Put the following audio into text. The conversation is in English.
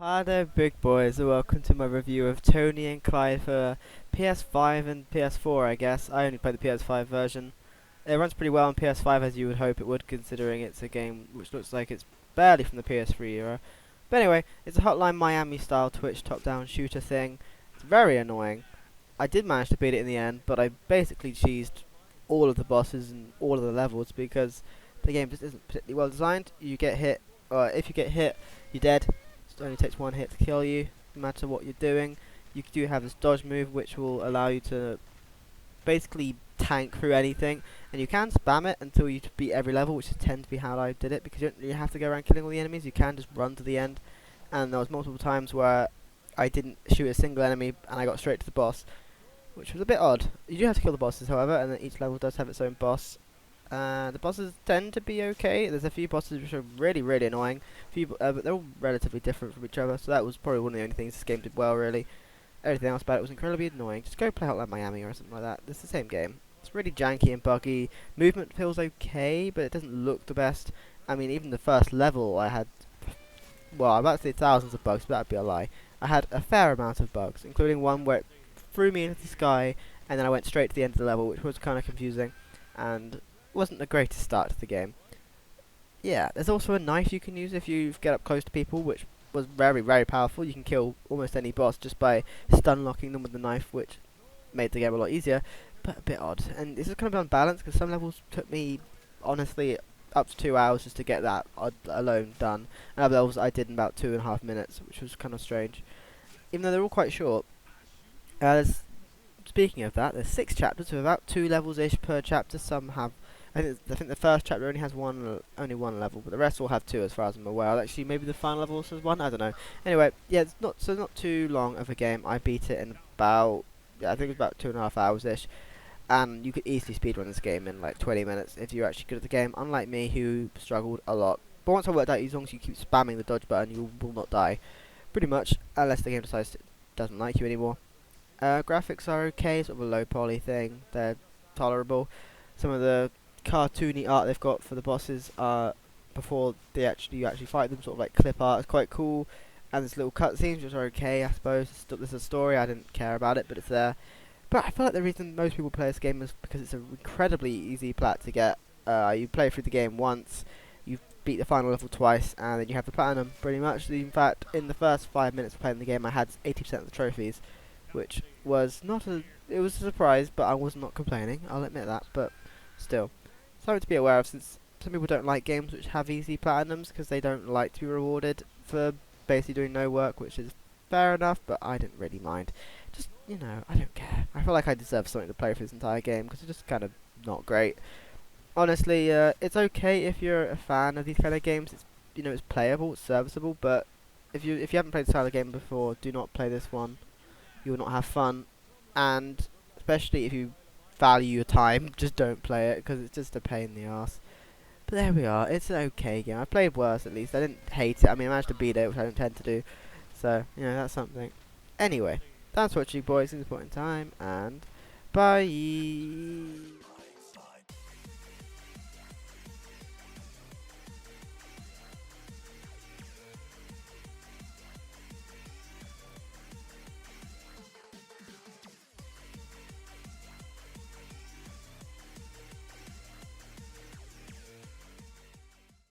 Hi there, big boys, and welcome to my review of Tony and Clyde for PS5 and PS4, I guess. I only played the PS5 version. It runs pretty well on PS5, as you would hope it would, considering it's a game which looks like it's barely from the PS3 era. But anyway, it's a Hotline Miami style Twitch top-down shooter thing. It's very annoying. I did manage to beat it in the end, but I basically cheesed all of the bosses and all of the levels because the game just isn't particularly well designed. You get hit, or if you get hit, you're dead. It only takes one hit to kill you, no matter what you're doing. You do have this dodge move which will allow you to basically tank through anything, and you can spam it until you beat every level, which tends to be how I did it, because you don't really have to go around killing all the enemies. You can just run to the end, and there was multiple times where I didn't shoot a single enemy and I got straight to the boss, which was a bit odd. You do have to kill the bosses, however, and then each level does have its own boss. The bosses tend to be okay. There's a few bosses which are really annoying, but they're all relatively different from each other, so that was probably one of the only things this game did well, really. Everything else about it was incredibly annoying. Just go play Hotline Miami or something like that. It's the same game. It's really janky and buggy. Movement feels okay, but it doesn't look the best. I mean, even the first level I had, well, I'm about to say thousands of bugs, but that'd be a lie. I had a fair amount of bugs, including one where it threw me into the sky, and then I went straight to the end of the level, which was kind of confusing, and wasn't the greatest start to the game. Yeah, there's also a knife you can use if you get up close to people, which was very powerful. You can kill almost any boss just by stun locking them with the knife, which made the game a lot easier, but a bit odd. And this is kind of unbalanced because some levels took me, honestly, up to 2 hours just to get that alone done, and other levels I did in about 2.5 minutes, which was kind of strange. Even though they're all quite short. Speaking of that, there's 6 chapters with about 2 levels ish per chapter. Some have, I think the first chapter only has only one level, but the rest all have 2, as far as I'm aware. Actually, maybe the final level also has 1. I don't know. Anyway, yeah, it's not too long of a game. I beat it in about, I think it was about 2.5 hours ish, and you could easily speedrun this game in like 20 minutes if you're actually good at the game. Unlike me, who struggled a lot. But once I worked out, as long as you keep spamming the dodge button, you will not die, pretty much, unless the game decides it doesn't like you anymore. Graphics are okay, sort of a low poly thing. They're tolerable. Some of the cartoony art they've got for the bosses before you actually fight them, sort of like clip art, is quite cool. And there's little cutscenes which are okay, I suppose. There's a story, I didn't care about it, but it's there. But I feel like the reason most people play this game is because it's an incredibly easy plat to get. You play through the game once, you beat the final level twice, and then you have the platinum, pretty much. In fact, in the first 5 minutes of playing the game, I had 80% of the trophies, which was it was a surprise, but I was not complaining, I'll admit that, but still. Something to be aware of, since some people don't like games which have easy platinums, because they don't like to be rewarded for basically doing no work, which is fair enough, but I didn't really mind. Just, I don't care. I feel like I deserve something to play for this entire game, because it's just kind of not great. Honestly, it's okay if you're a fan of these kind of games. It's, it's playable, it's serviceable, but if you haven't played this style of game before, do not play this one. You will not have fun, and especially if you value your time, just don't play it, because it's just a pain in the ass. But there we are, it's an okay game. I played worse, at least. I didn't hate it. I mean, I managed to beat it, which I don't tend to do, so, that's something. Anyway, thanks for watching, boys, in this point in time, and bye.